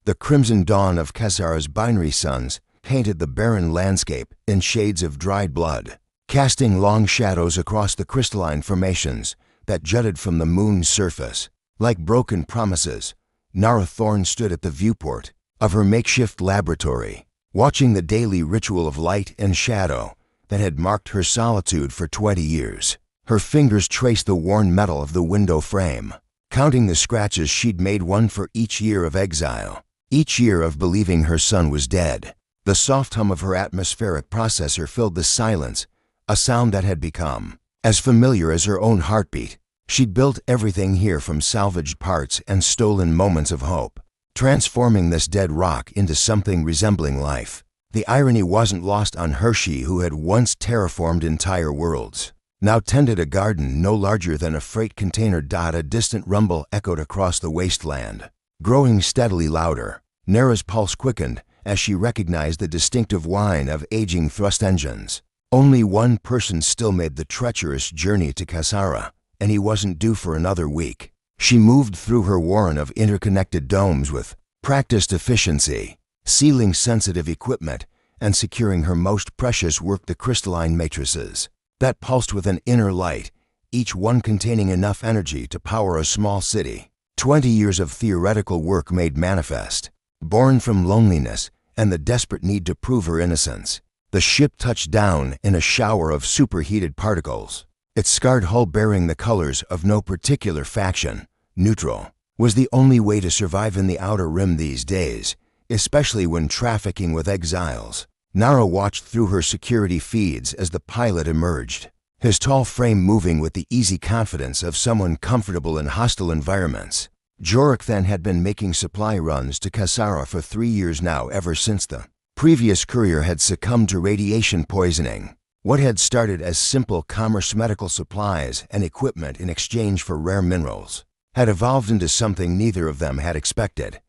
The crimson dawn of Khazar's binary suns painted the barren landscape in shades of dried blood, casting long shadows across the crystalline formations that jutted from the moon's surface. Like broken promises, Nara Thorne stood at the viewport of her makeshift laboratory, watching the daily ritual of light and shadow that had marked her solitude for 20 years. Her fingers traced the worn metal of the window frame, counting the scratches she'd made, one for each year of exile, each year of believing her son was dead. The soft hum of her atmospheric processor filled the silence, a sound that had become as familiar as her own heartbeat. She'd built everything here from salvaged parts and stolen moments of hope, transforming this dead rock into something resembling life. The irony wasn't lost on Hershey, who had once terraformed entire worlds, now tended a garden no larger than a freight container. A distant rumble echoed across the wasteland, growing steadily louder. Nara's pulse quickened as she recognized the distinctive whine of aging thrust engines. Only one person still made the treacherous journey to Khazara, and he wasn't due for another week. She moved through her warren of interconnected domes with practiced efficiency, sealing sensitive equipment and securing her most precious work, the crystalline matrices that pulsed with an inner light, each one containing enough energy to power a small city. 20 years of theoretical work made manifest, born from loneliness and the desperate need to prove her innocence. The ship touched down in a shower of superheated particles, its scarred hull bearing the colors of no particular faction. Neutral was the only way to survive in the Outer Rim these days, especially when trafficking with exiles. Nara watched through her security feeds as the pilot emerged, his tall frame moving with the easy confidence of someone comfortable in hostile environments. Jorek then had been making supply runs to Khazara for 3 years now, ever since the previous courier had succumbed to radiation poisoning. What had started as simple commerce, medical supplies and equipment in exchange for rare minerals, had evolved into something neither of them had expected.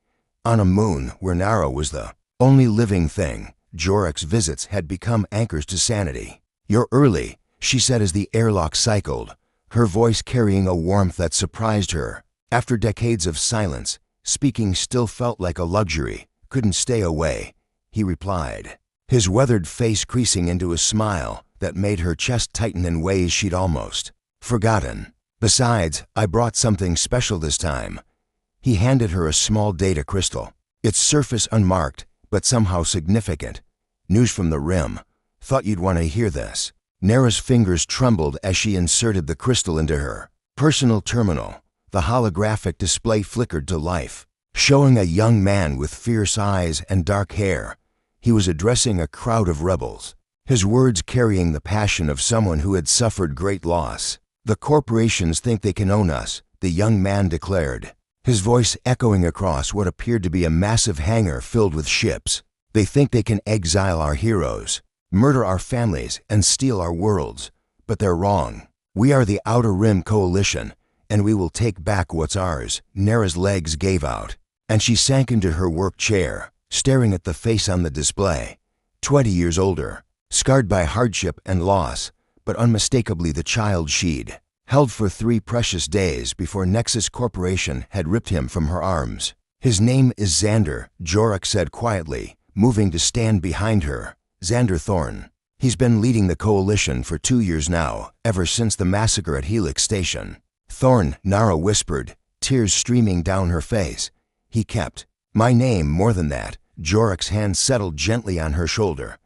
On a moon where Nara was the only living thing, Jorek's visits had become anchors to sanity. "You're early," she said as the airlock cycled, her voice carrying a warmth that surprised her. After decades of silence, speaking still felt like a luxury. "Couldn't stay away," he replied, his weathered face creasing into a smile that made her chest tighten in ways she'd almost forgotten. "Besides, I brought something special this time." He handed her a small data crystal, its surface unmarked, but somehow significant. "News from the Rim. Thought you'd want to hear this." Nara's fingers trembled as she inserted the crystal into her personal terminal. The holographic display flickered to life, showing a young man with fierce eyes and dark hair. He was addressing a crowd of rebels, his words carrying the passion of someone who had suffered great loss. "The corporations think they can own us," the young man declared, his voice echoing across what appeared to be a massive hangar filled with ships. "They think they can exile our heroes, murder our families, and steal our worlds. But they're wrong. We are the Outer Rim Coalition, and we will take back what's ours." Nara's legs gave out, and she sank into her work chair, staring at the face on the display. 20 years older, scarred by hardship and loss, but unmistakably the child she'd held for 3 precious days before Nexus Corporation had ripped him from her arms. "His name is Xander," Jorek said quietly, moving to stand behind her. "Xander Thorne. He's been leading the coalition for 2 years now, ever since the massacre at Helix Station." "Thorne," Nara whispered, tears streaming down her face. "He kept my name. More than that." Jorek's hand settled gently on her shoulder.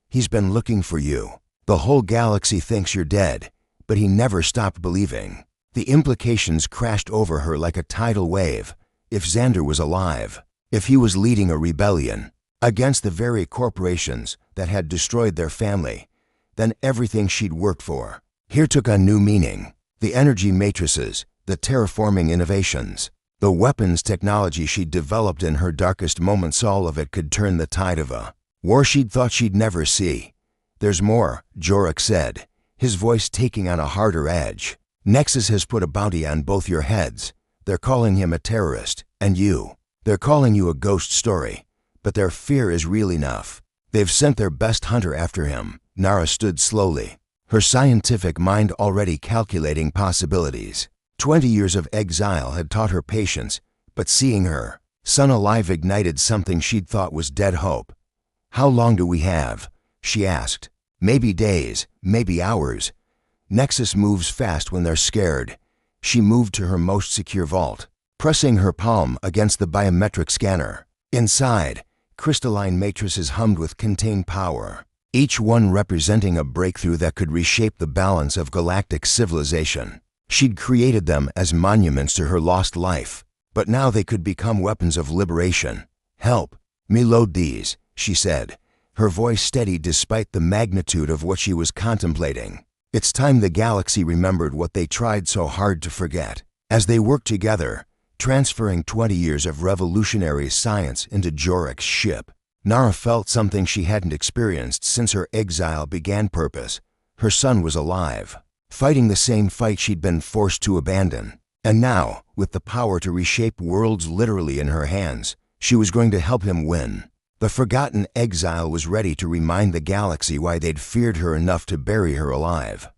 "He's been looking for you. The whole galaxy thinks you're dead, but he never stopped believing." The implications crashed over her like a tidal wave. If Xander was alive, if he was leading a rebellion against the very corporations that had destroyed their family, then everything she'd worked for here took on new meaning. The energy matrices, the terraforming innovations, the weapons technology she'd developed in her darkest moments, all of it could turn the tide of a war she'd thought she'd never see. "There's more," Jorek said, his voice taking on a harder edge. "Nexus has put a bounty on both your heads. They're calling him a terrorist, and you. They're calling you a ghost story, but their fear is real enough. They've sent their best hunter after him." Nara stood slowly, her scientific mind already calculating possibilities. 20 years of exile had taught her patience, but seeing her Sun Alive ignited something she'd thought was dead hope. "How long do we have?" she asked. "Maybe days, maybe hours." Nexus moves fast when they're scared. She moved to her most secure vault, pressing her palm against the biometric scanner. Inside, crystalline matrices hummed with contained power, each one representing a breakthrough that could reshape the balance of galactic civilization. She'd created them as monuments to her lost life, but now they could become weapons of liberation. "Help me load these," she said, her voice steady despite the magnitude of what she was contemplating. It's time the galaxy remembered what they tried so hard to forget. As they worked together, transferring 20 years of revolutionary science into Jorik's ship, Nara felt something she hadn't experienced since her exile began. Purpose. Her son was alive, fighting the same fight she'd been forced to abandon. And now, with the power to reshape worlds literally in her hands, she was going to help him win. The forgotten exile was ready to remind the galaxy why they'd feared her enough to bury her alive.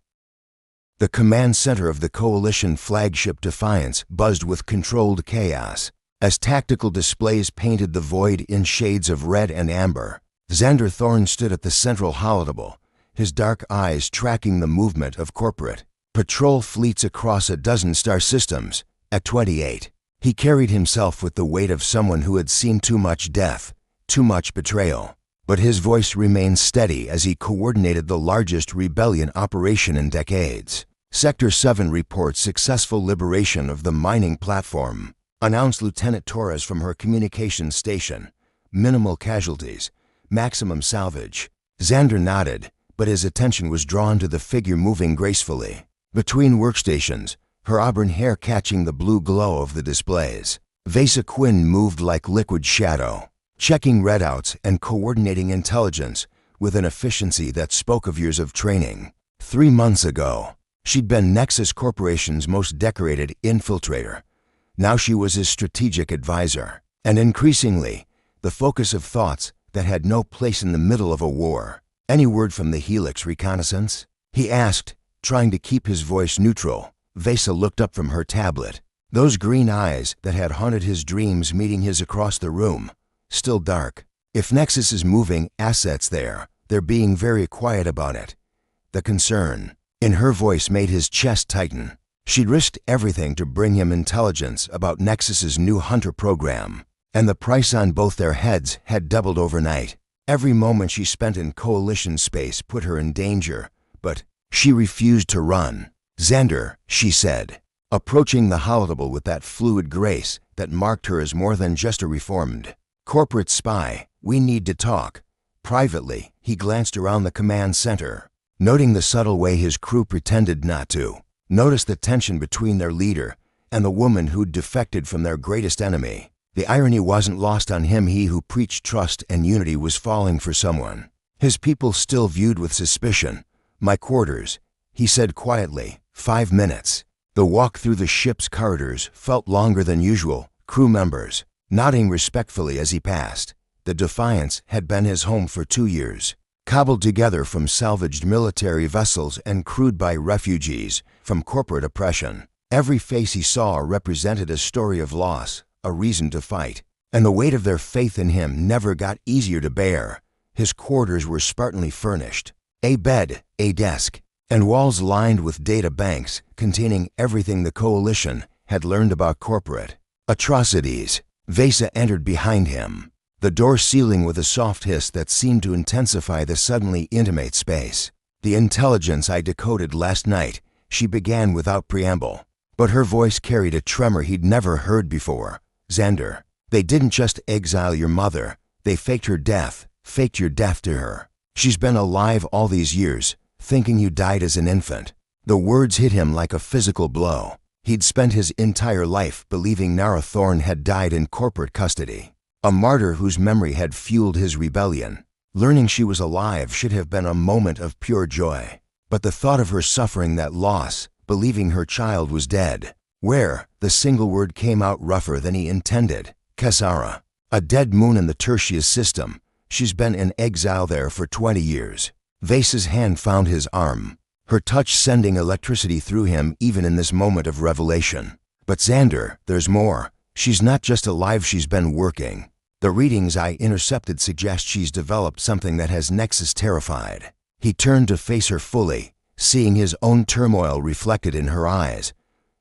The command center of the Coalition flagship Defiance buzzed with controlled chaos, as tactical displays painted the void in shades of red and amber. Xander Thorne stood at the central holodeble, his dark eyes tracking the movement of corporate patrol fleets across a dozen star systems. At 28, he carried himself with the weight of someone who had seen too much death, too much betrayal. But his voice remained steady as he coordinated the largest rebellion operation in decades. Sector 7 reports successful liberation of the mining platform, announced Lieutenant Torres from her communications station. Minimal casualties, maximum salvage. Xander nodded, but his attention was drawn to the figure moving gracefully between workstations, her auburn hair catching the blue glow of the displays. Vesa Quinn moved like liquid shadow, checking readouts and coordinating intelligence with an efficiency that spoke of years of training. 3 months ago, she'd been Nexus Corporation's most decorated infiltrator. Now she was his strategic advisor, and increasingly, the focus of thoughts that had no place in the middle of a war. "Any word from the Helix reconnaissance?" he asked, trying to keep his voice neutral. Vesa looked up from her tablet, those green eyes that had haunted his dreams meeting his across the room, still dark. "If Nexus is moving assets there, they're being very quiet about it." The concern in her voice made his chest tighten. She'd risked everything to bring him intelligence about Nexus's new Hunter program, and the price on both their heads had doubled overnight. Every moment she spent in Coalition space put her in danger, but she refused to run. "Xander," she said, approaching the holodeble with that fluid grace that marked her as more than just a reformed corporate spy, "we need to talk." Privately, he glanced around the command center, noting the subtle way his crew pretended not to notice the tension between their leader and the woman who'd defected from their greatest enemy. The irony wasn't lost on him. He who preached trust and unity was falling for someone his people still viewed with suspicion. "My quarters," he said quietly. 5 minutes. The walk through the ship's corridors felt longer than usual, crew members nodding respectfully as he passed. The Defiance had been his home for 2 years, cobbled together from salvaged military vessels and crewed by refugees from corporate oppression. Every face he saw represented a story of loss, a reason to fight, and the weight of their faith in him never got easier to bear. His quarters were spartanly furnished, a bed, a desk, and walls lined with data banks containing everything the Coalition had learned about corporate atrocities. Vesa entered behind him, the door sealing with a soft hiss that seemed to intensify the suddenly intimate space. "The intelligence I decoded last night," she began without preamble, but her voice carried a tremor he'd never heard before. "Xander, they didn't just exile your mother, they faked her death, faked your death to her. She's been alive all these years, thinking you died as an infant." The words hit him like a physical blow. He'd spent his entire life believing Nara Thorne had died in corporate custody, a martyr whose memory had fueled his rebellion. Learning she was alive should have been a moment of pure joy. But the thought of her suffering that loss, believing her child was dead, where the single word came out rougher than he intended. Kasara, a dead moon in the Tertius system. She's been in exile there for 20 years. Vasa's hand found his arm, her touch sending electricity through him even in this moment of revelation. "But Xander, there's more," She's not just alive, she's been working. The readings I intercepted suggest she's developed something that has Nexus terrified. He turned to face her fully, seeing his own turmoil reflected in her eyes.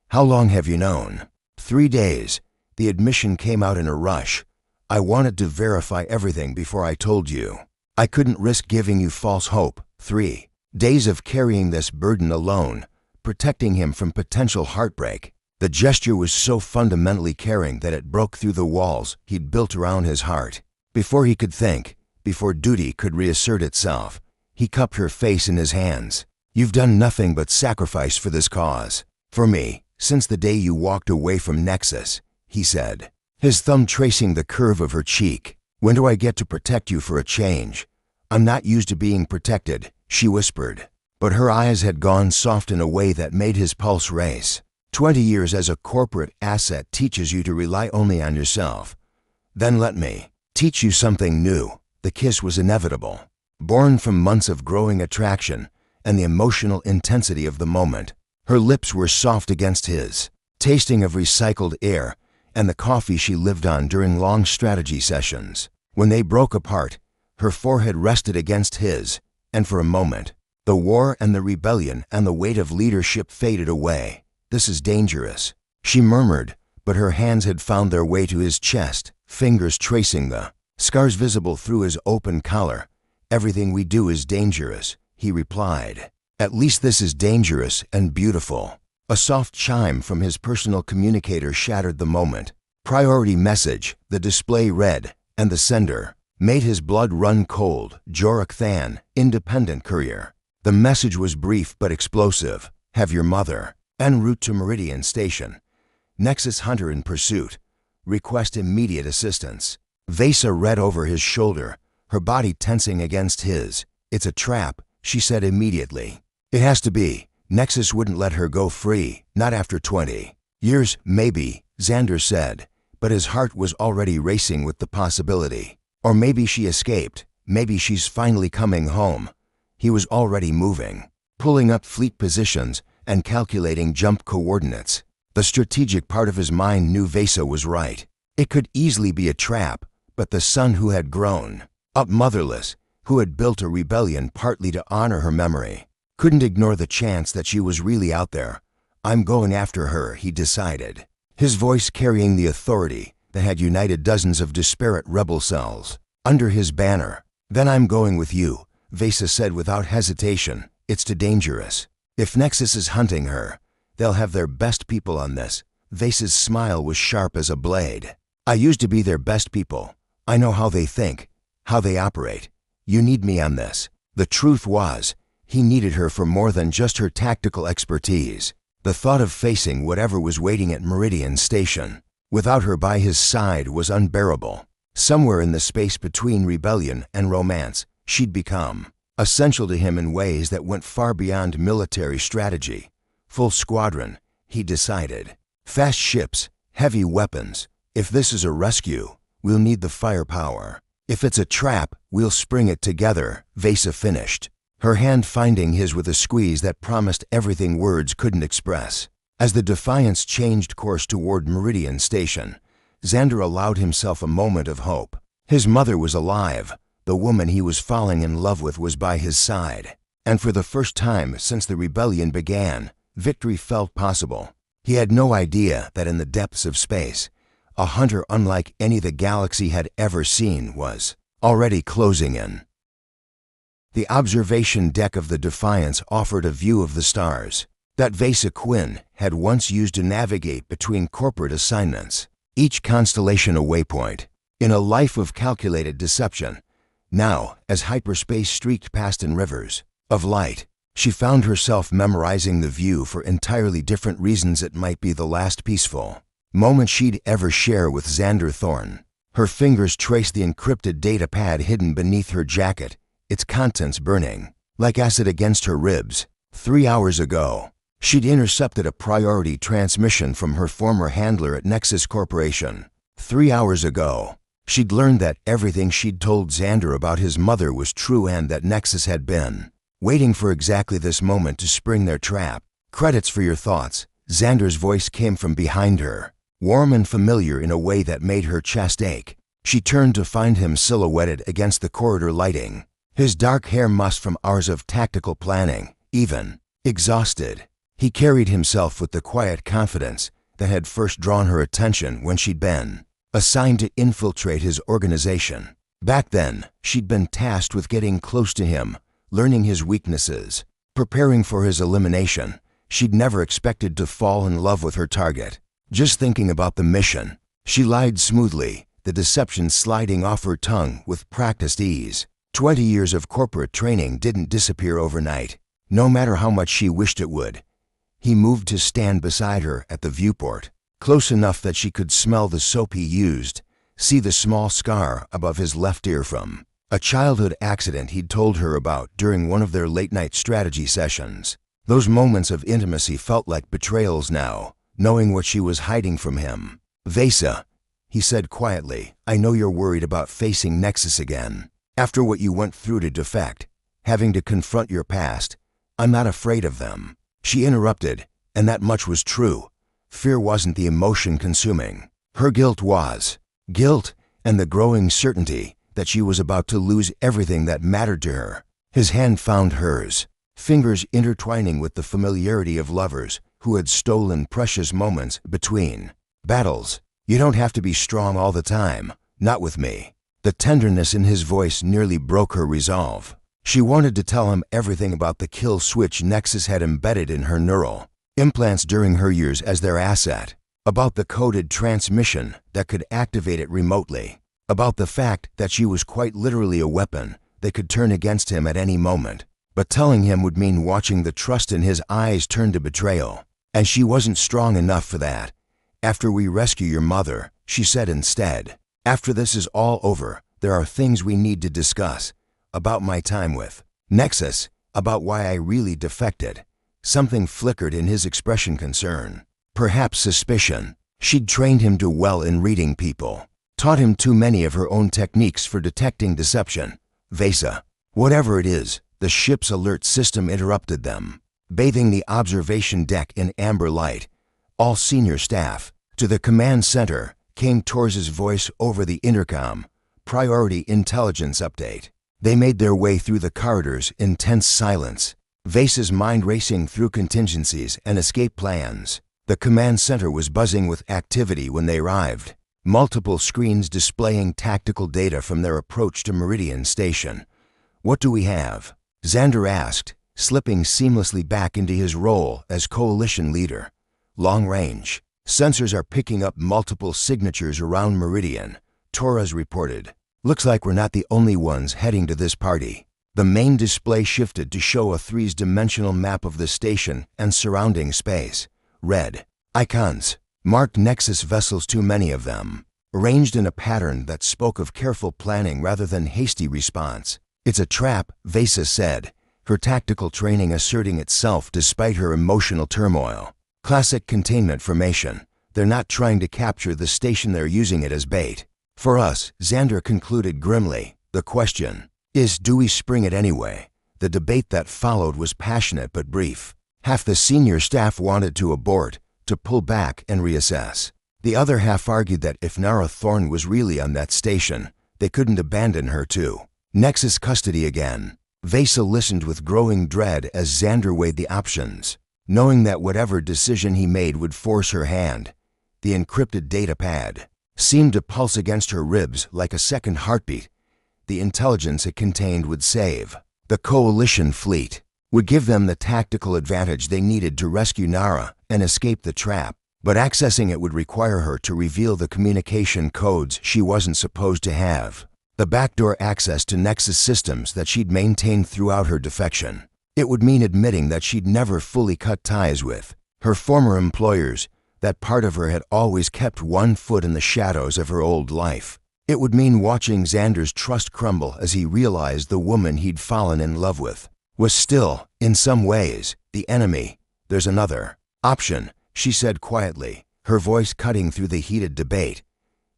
How long have you known? 3 days. The admission came out in a rush. I wanted to verify everything before I told you. I couldn't risk giving you false hope. 3 days of carrying this burden alone, protecting him from potential heartbreak. The gesture was so fundamentally caring that it broke through the walls he'd built around his heart. Before he could think, before duty could reassert itself, he cupped her face in his hands. You've done nothing but sacrifice for this cause. For me, since the day you walked away from Nexus, he said, his thumb tracing the curve of her cheek. When do I get to protect you for a change? I'm not used to being protected, she whispered. But her eyes had gone soft in a way that made his pulse race. 20 years as a corporate asset teaches you to rely only on yourself. Then let me teach you something new. The kiss was inevitable, born from months of growing attraction and the emotional intensity of the moment. Her lips were soft against his, tasting of recycled air and the coffee she lived on during long strategy sessions. When they broke apart, her forehead rested against his, and for a moment, the war and the rebellion and the weight of leadership faded away. This is dangerous, she murmured, but her hands had found their way to his chest, fingers tracing the scars visible through his open collar. Everything we do is dangerous, he replied. At least this is dangerous and beautiful. A soft chime from his personal communicator shattered the moment. Priority message, the display read, and the sender made his blood run cold. Jorik Than, independent courier. The message was brief but explosive. Have your mother en route to Meridian Station. Nexus hunter in pursuit. Request immediate assistance. Vesa read over his shoulder, her body tensing against his. It's a trap, she said immediately. It has to be. Nexus wouldn't let her go free, not after 20 years, maybe, Xander said, but his heart was already racing with the possibility. Or maybe she escaped, maybe she's finally coming home. He was already moving, pulling up fleet positions and calculating jump coordinates. The strategic part of his mind knew Vesa was right. It could easily be a trap, but the son who had grown up motherless, who had built a rebellion partly to honor her memory, couldn't ignore the chance that she was really out there. I'm going after her, he decided, his voice carrying the authority that had united dozens of disparate rebel cells under his banner. Then I'm going with you, Vesa said without hesitation. It's too dangerous. If Nexus is hunting her, they'll have their best people on this. Vesa's smile was sharp as a blade. I used to be their best people. I know how they think, how they operate. You need me on this. The truth was, he needed her for more than just her tactical expertise. The thought of facing whatever was waiting at Meridian Station, without her by his side, was unbearable. Somewhere in the space between rebellion and romance, she'd become essential to him in ways that went far beyond military strategy. Full squadron, he decided. Fast ships, heavy weapons. If this is a rescue, we'll need the firepower. If it's a trap, we'll spring it together, Vesa finished, her hand finding his with a squeeze that promised everything words couldn't express. As the Defiance changed course toward Meridian Station, Xander allowed himself a moment of hope. His mother was alive. The woman he was falling in love with was by his side. And for the first time since the rebellion began, victory felt possible. He had no idea that in the depths of space, a hunter unlike any the galaxy had ever seen was already closing in. The observation deck of the Defiance offered a view of the stars that Vesa Quinn had once used to navigate between corporate assignments, each constellation a waypoint in a life of calculated deception. Now, as hyperspace streaked past in rivers of light, she found herself memorizing the view for entirely different reasons. It might be the last peaceful moment she'd ever share with Xander Thorne. Her fingers traced the encrypted data pad hidden beneath her jacket, its contents burning like acid against her ribs. 3 hours ago, she'd intercepted a priority transmission from her former handler at Nexus Corporation. 3 hours ago, she'd learned that everything she'd told Xander about his mother was true and that Nexus had been waiting for exactly this moment to spring their trap. Credits for your thoughts. Xander's voice came from behind her. warm and familiar in a way that made her chest ache. She turned to find him silhouetted against the corridor lighting, his dark hair mussed from hours of tactical planning, even exhausted. He carried himself with the quiet confidence that had first drawn her attention when she'd been assigned to infiltrate his organization. Back then, she'd been tasked with getting close to him, learning his weaknesses, preparing for his elimination. She'd never expected to fall in love with her target. Just thinking about the mission, she lied smoothly, the deception sliding off her tongue with practiced ease. 20 years of corporate training didn't disappear overnight, no matter how much she wished it would. He moved to stand beside her at the viewport, close enough that she could smell the soap he used, see the small scar above his left ear from a childhood accident he'd told her about during one of their late-night strategy sessions. Those moments of intimacy felt like betrayals now, knowing what she was hiding from him. "Vesa," he said quietly, "I know you're worried about facing Nexus again. After what you went through to defect, having to confront your past, I'm not afraid of them." She interrupted, and that much was true. Fear wasn't the emotion consuming. Her guilt was. Guilt and the growing certainty that she was about to lose everything that mattered to her. His hand found hers, fingers intertwining with the familiarity of lovers who had stolen precious moments between battles. "You don't have to be strong all the time, not with me." The tenderness in his voice nearly broke her resolve. She wanted to tell him everything about the kill switch Nexus had embedded in her neural implants during her years as their asset, about the coded transmission that could activate it remotely, about the fact that she was quite literally a weapon they could turn against him at any moment. But telling him would mean watching the trust in his eyes turn to betrayal. And she wasn't strong enough for that. "After we rescue your mother," she said instead, "after this is all over, there are things we need to discuss. About my time with Nexus, about why I really defected." Something flickered in his expression: concern, perhaps suspicion. She'd trained him too well in reading people, taught him too many of her own techniques for detecting deception. "Vesa, whatever it is," the ship's alert system interrupted them, bathing the observation deck in amber light. "All senior staff to the command center," came Torres' voice over the intercom. "Priority intelligence update." They made their way through the corridors in tense silence, Vesa's mind racing through contingencies and escape plans. The command center was buzzing with activity when they arrived, multiple screens displaying tactical data from their approach to Meridian Station. "What do we have?" Xander asked, slipping seamlessly back into his role as coalition leader. "Long range. Sensors are picking up multiple signatures around Meridian," Torres reported. "Looks like we're not the only ones heading to this party." The main display shifted to show a three-dimensional map of the station and surrounding space. Red icons marked Nexus vessels, too many of them, arranged in a pattern that spoke of careful planning rather than hasty response. "It's a trap," Vesa said, her tactical training asserting itself despite her emotional turmoil. "Classic containment formation. They're not trying to capture the station, they're using it as bait." "For us," Xander concluded grimly. "The question is, do we spring it anyway?" The debate that followed was passionate but brief. Half the senior staff wanted to abort, to pull back and reassess. The other half argued that if Nara Thorne was really on that station, they couldn't abandon her too. Nexus custody again. Vesa listened with growing dread as Xander weighed the options, knowing that whatever decision he made would force her hand. The encrypted data pad seemed to pulse against her ribs like a second heartbeat. The intelligence it contained would save the coalition fleet, would give them the tactical advantage they needed to rescue Nara and escape the trap. But accessing it would require her to reveal the communication codes she wasn't supposed to have, the backdoor access to Nexus systems that she'd maintained throughout her defection. It would mean admitting that she'd never fully cut ties with her former employers, that part of her had always kept one foot in the shadows of her old life. It would mean watching Xander's trust crumble as he realized the woman he'd fallen in love with was still, in some ways, the enemy. "There's another option," she said quietly, her voice cutting through the heated debate.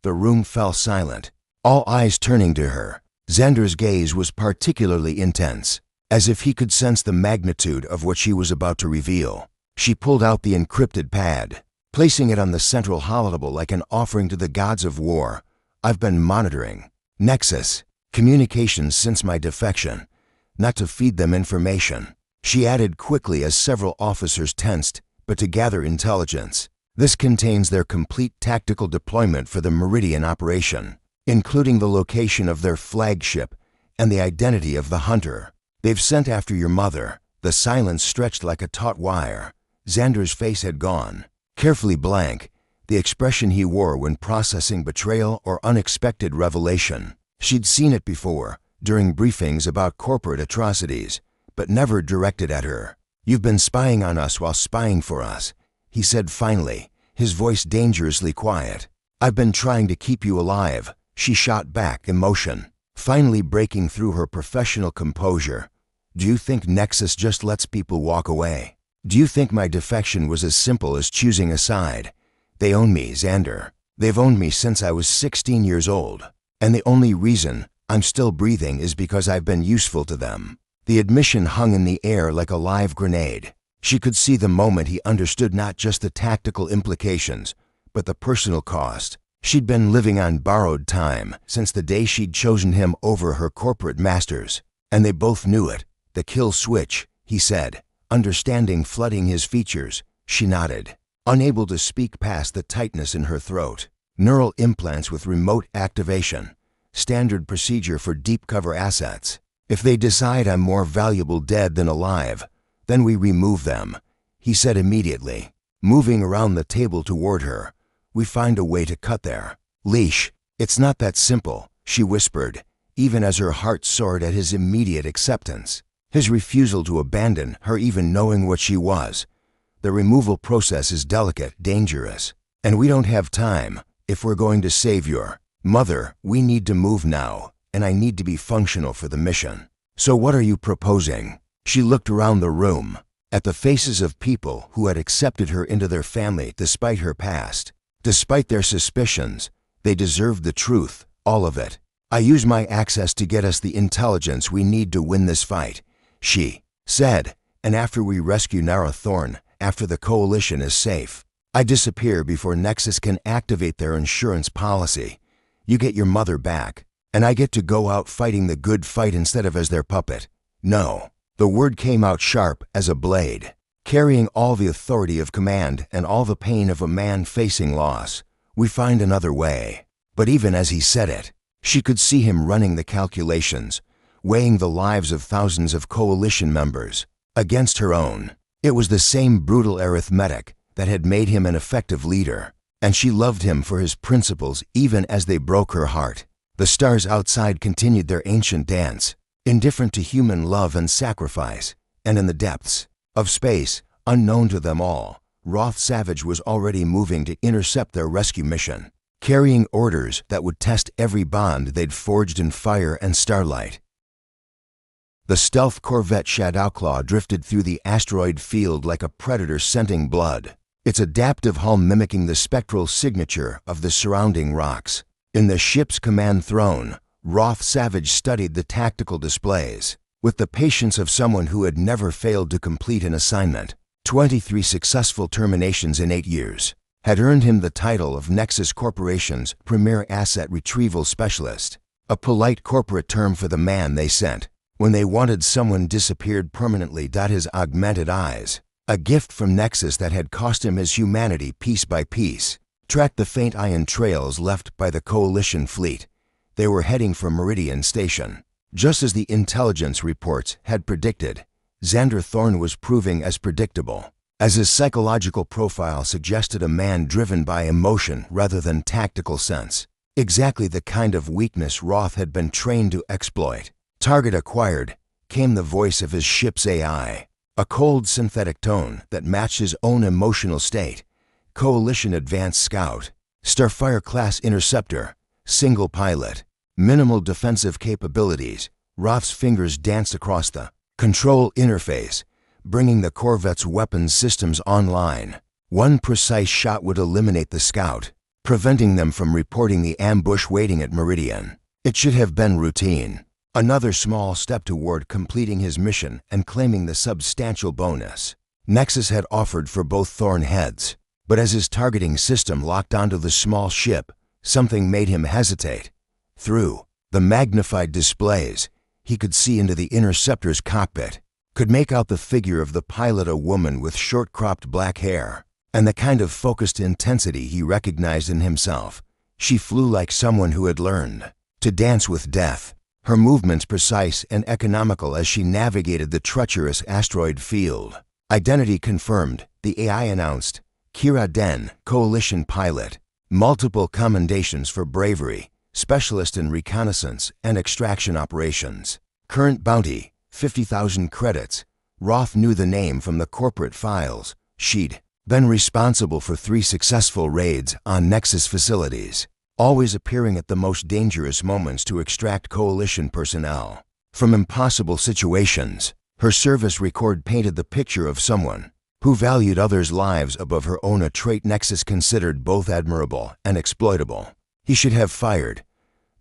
The room fell silent, all eyes turning to her. Xander's gaze was particularly intense, as if he could sense the magnitude of what she was about to reveal. She pulled out the encrypted pad, placing it on the central holodeble like an offering to the gods of war. I've been monitoring Nexus communications since my defection, not to feed them information, she added quickly as several officers tensed, but to gather intelligence. This contains their complete tactical deployment for the Meridian operation, including the location of their flagship and the identity of the hunter. They've sent after your mother. The silence stretched like a taut wire. Xander's face had gone, carefully blank, the expression he wore when processing betrayal or unexpected revelation. She'd seen it before, during briefings about corporate atrocities, but never directed at her. You've been spying on us while spying for us, he said finally, his voice dangerously quiet. I've been trying to keep you alive, she shot back, emotion finally breaking through her professional composure. Do you think Nexus just lets people walk away? Do you think my defection was as simple as choosing a side? They own me, Xander. They've owned me since I was 16 years old. And the only reason I'm still breathing is because I've been useful to them. The admission hung in the air like a live grenade. She could see the moment he understood not just the tactical implications, but the personal cost. She'd been living on borrowed time since the day she'd chosen him over her corporate masters. And they both knew it. The kill switch, he said, understanding flooding his features. She nodded, unable to speak past the tightness in her throat. Neural implants with remote activation. Standard procedure for deep cover assets. If they decide I'm more valuable dead than alive, then we remove them, he said immediately, moving around the table toward her. We find a way to cut their leash. It's not that simple, she whispered, even as her heart soared at his immediate acceptance. His refusal to abandon her even knowing what she was. The removal process is delicate, dangerous, and we don't have time. If we're going to save your mother, we need to move now, and I need to be functional for the mission. So what are you proposing? She looked around the room, at the faces of people who had accepted her into their family despite her past. Despite their suspicions, they deserved the truth, all of it. I use my access to get us the intelligence we need to win this fight, she said, and after we rescue Nara Thorne, after the coalition is safe, I disappear before Nexus can activate their insurance policy. You get your mother back, and I get to go out fighting the good fight instead of as their puppet. No. The word came out sharp as a blade, carrying all the authority of command and all the pain of a man facing loss. We find another way. But even as he said it, she could see him running the calculations, weighing the lives of thousands of coalition members against her own. It was the same brutal arithmetic that had made him an effective leader, and she loved him for his principles even as they broke her heart. The stars outside continued their ancient dance, indifferent to human love and sacrifice, and in the depths of space, unknown to them all, Roth Savage was already moving to intercept their rescue mission, carrying orders that would test every bond they'd forged in fire and starlight. The stealth corvette Shadowclaw drifted through the asteroid field like a predator scenting blood, its adaptive hull mimicking the spectral signature of the surrounding rocks. In the ship's command throne, Roth Savage studied the tactical displays with the patience of someone who had never failed to complete an assignment. 23 successful terminations in 8 years had earned him the title of Nexus Corporation's premier asset retrieval specialist, a polite corporate term for the man they sent when they wanted someone disappeared permanently. His augmented eyes, a gift from Nexus that had cost him his humanity piece by piece, tracked the faint ion trails left by the Coalition fleet. They were heading for Meridian Station. Just as the intelligence reports had predicted, Xander Thorne was proving as predictable, as his psychological profile suggested a man driven by emotion rather than tactical sense. Exactly the kind of weakness Roth had been trained to exploit. Target acquired, came the voice of his ship's AI, a cold synthetic tone that matched his own emotional state. Coalition Advanced Scout, Starfire-class interceptor, single pilot, minimal defensive capabilities. Roth's fingers danced across the control interface, bringing the Corvette's weapons systems online. One precise shot would eliminate the scout, preventing them from reporting the ambush waiting at Meridian. It should have been routine. Another small step toward completing his mission and claiming the substantial bonus Nexus had offered for both Thorne heads. But as his targeting system locked onto the small ship, something made him hesitate. Through the magnified displays, he could see into the interceptor's cockpit, could make out the figure of the pilot, a woman with short-cropped black hair, and the kind of focused intensity he recognized in himself. She flew like someone who had learned to dance with death, her movements precise and economical as she navigated the treacherous asteroid field. Identity confirmed, the AI announced. Kira Den, Coalition pilot. Multiple commendations for bravery, specialist in reconnaissance and extraction operations. Current bounty, 50,000 credits. Roth knew the name from the corporate files. She'd been responsible for 3 successful raids on Nexus facilities, always appearing at the most dangerous moments to extract Coalition personnel from impossible situations. Her service record painted the picture of someone who valued others' lives above her own, a trait Nexus considered both admirable and exploitable. He should have fired.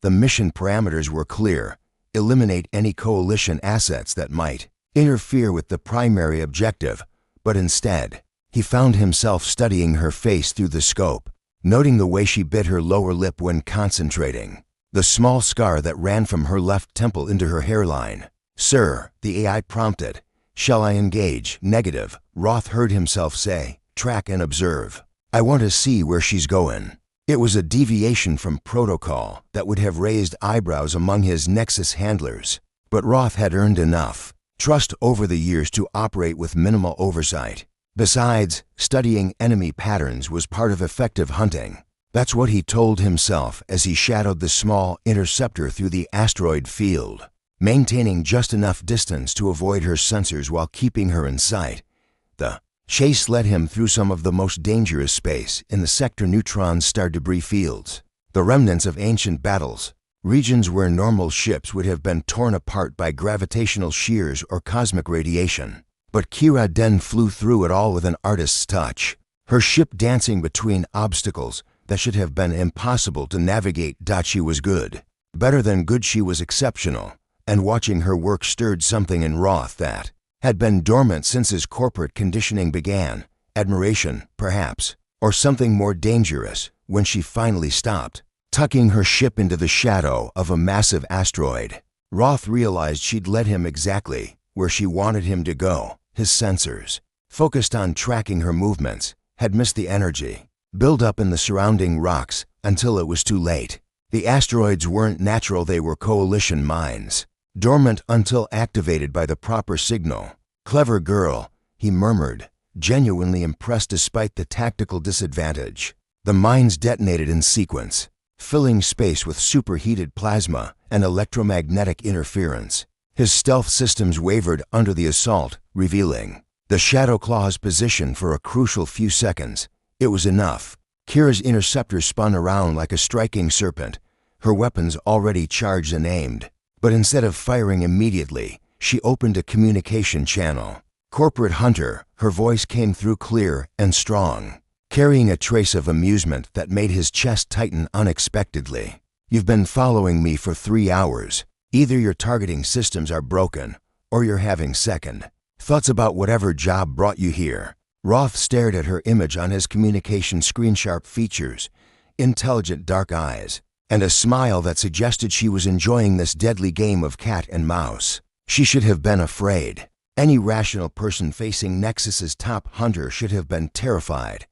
The mission parameters were clear: eliminate any Coalition assets that might interfere with the primary objective, but instead, he found himself studying her face through the scope, noting the way she bit her lower lip when concentrating, the small scar that ran from her left temple into her hairline. "Sir," the AI prompted. "Shall I engage?" "Negative," Roth heard himself say. "Track and observe. I want to see where she's going." It was a deviation from protocol that would have raised eyebrows among his Nexus handlers, but Roth had earned enough trust over the years to operate with minimal oversight. Besides, studying enemy patterns was part of effective hunting. That's what he told himself as he shadowed the small interceptor through the asteroid field, maintaining just enough distance to avoid her sensors while keeping her in sight. The chase led him through some of the most dangerous space in the sector neutron star debris fields, the remnants of ancient battles, regions where normal ships would have been torn apart by gravitational shears or cosmic radiation. But Kira Den flew through it all with an artist's touch, her ship dancing between obstacles that should have been impossible to navigate. She was good. Better than good, she was exceptional, and watching her work stirred something in Roth that had been dormant since his corporate conditioning began. Admiration, perhaps, or something more dangerous. When she finally stopped, tucking her ship into the shadow of a massive asteroid, Roth realized she'd led him exactly where she wanted him to go. His sensors, focused on tracking her movements, had missed the energy built up in the surrounding rocks until it was too late. The asteroids weren't natural, they were Coalition mines, dormant until activated by the proper signal. "Clever girl," he murmured, genuinely impressed despite the tactical disadvantage. The mines detonated in sequence, filling space with superheated plasma and electromagnetic interference. His stealth systems wavered under the assault, revealing the Shadow Claw's position for a crucial few seconds. It was enough. Kira's interceptor spun around like a striking serpent, her weapons already charged and aimed. But instead of firing immediately, she opened a communication channel. "Corporate Hunter," her voice came through clear and strong, carrying a trace of amusement that made his chest tighten unexpectedly. "You've been following me for 3 hours. Either your targeting systems are broken, or you're having second thoughts about whatever job brought you here." Roth stared at her image on his communication screen, sharp features, intelligent dark eyes, and a smile that suggested she was enjoying this deadly game of cat and mouse. She should have been afraid. Any rational person facing Nexus's top hunter should have been terrified.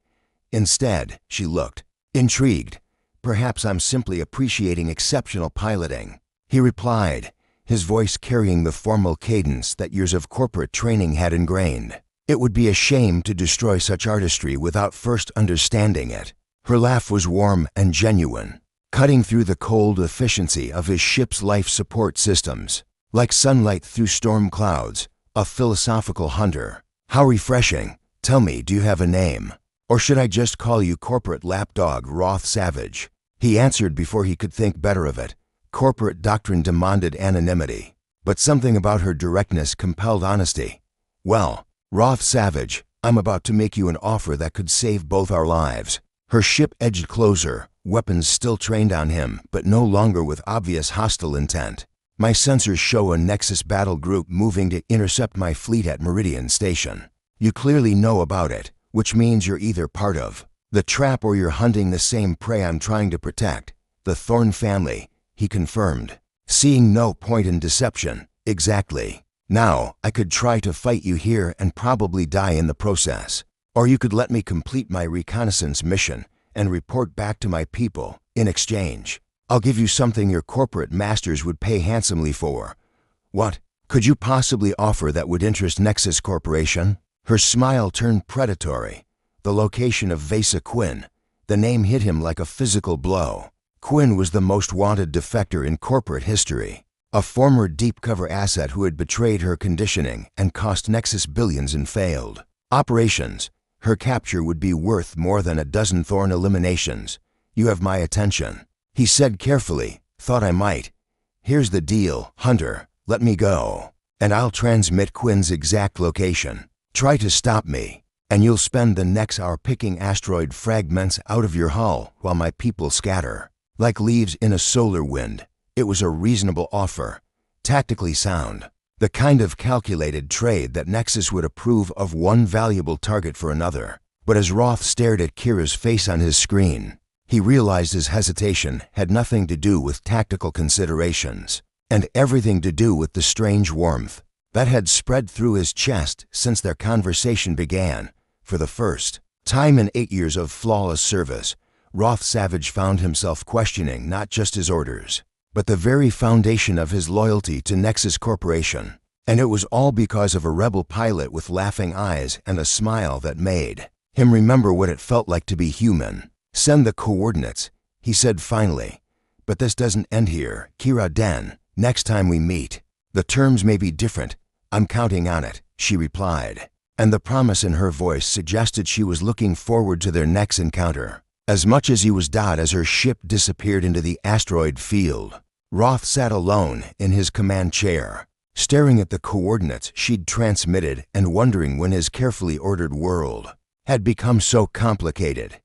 Instead, she looked intrigued. "Perhaps I'm simply appreciating exceptional piloting," he replied, his voice carrying the formal cadence that years of corporate training had ingrained. "It would be a shame to destroy such artistry without first understanding it." Her laugh was warm and genuine, cutting through the cold efficiency of his ship's life support systems. Like sunlight through storm clouds, a philosophical hunter. "How refreshing. Tell me, do you have a name? Or should I just call you corporate lapdog Roth Savage?" He answered before he could think better of it. Corporate doctrine demanded anonymity, but something about her directness compelled honesty. "Well, Roth Savage, I'm about to make you an offer that could save both our lives." Her ship edged closer, weapons still trained on him, but no longer with obvious hostile intent. "My sensors show a Nexus battle group moving to intercept my fleet at Meridian Station. You clearly know about it. which means you're either part of the trap or you're hunting the same prey I'm trying to protect, the Thorn family, he confirmed, seeing no point in deception. Exactly. Now, I could try to fight you here and probably die in the process. Or you could let me complete my reconnaissance mission and report back to my people. In exchange, I'll give you something your corporate masters would pay handsomely for. What could you possibly offer that would interest Nexus Corporation? Her smile turned predatory. The location of Vesa Quinn. The name hit him like a physical blow. Quinn was the most wanted defector in corporate history. A former deep cover asset who had betrayed her conditioning and cost Nexus billions in failed operations. Her capture would be worth more than a dozen Thorn eliminations. You have my attention, he said carefully. Thought I might. Here's the deal, Hunter. Let me go, and I'll transmit Quinn's exact location. Try to stop me, and you'll spend the next hour picking asteroid fragments out of your hull while my people scatter like leaves in a solar wind. It was a reasonable offer, tactically sound, the kind of calculated trade that Nexus would approve of one valuable target for another. But as Roth stared at Kira's face on his screen, he realized his hesitation had nothing to do with tactical considerations, and everything to do with the strange warmth that had spread through his chest since their conversation began. For the first time in 8 years of flawless service, Roth Savage found himself questioning not just his orders, but the very foundation of his loyalty to Nexus Corporation. And it was all because of a rebel pilot with laughing eyes and a smile that made him remember what it felt like to be human. Send the coordinates, he said finally. But this doesn't end here, Kira Den. Next time we meet, the terms may be different. I'm counting on it, she replied. And the promise in her voice suggested she was looking forward to their next encounter as much as he was. As her ship disappeared into the asteroid field, Roth sat alone in his command chair, staring at the coordinates she'd transmitted and wondering when his carefully ordered world had become so complicated.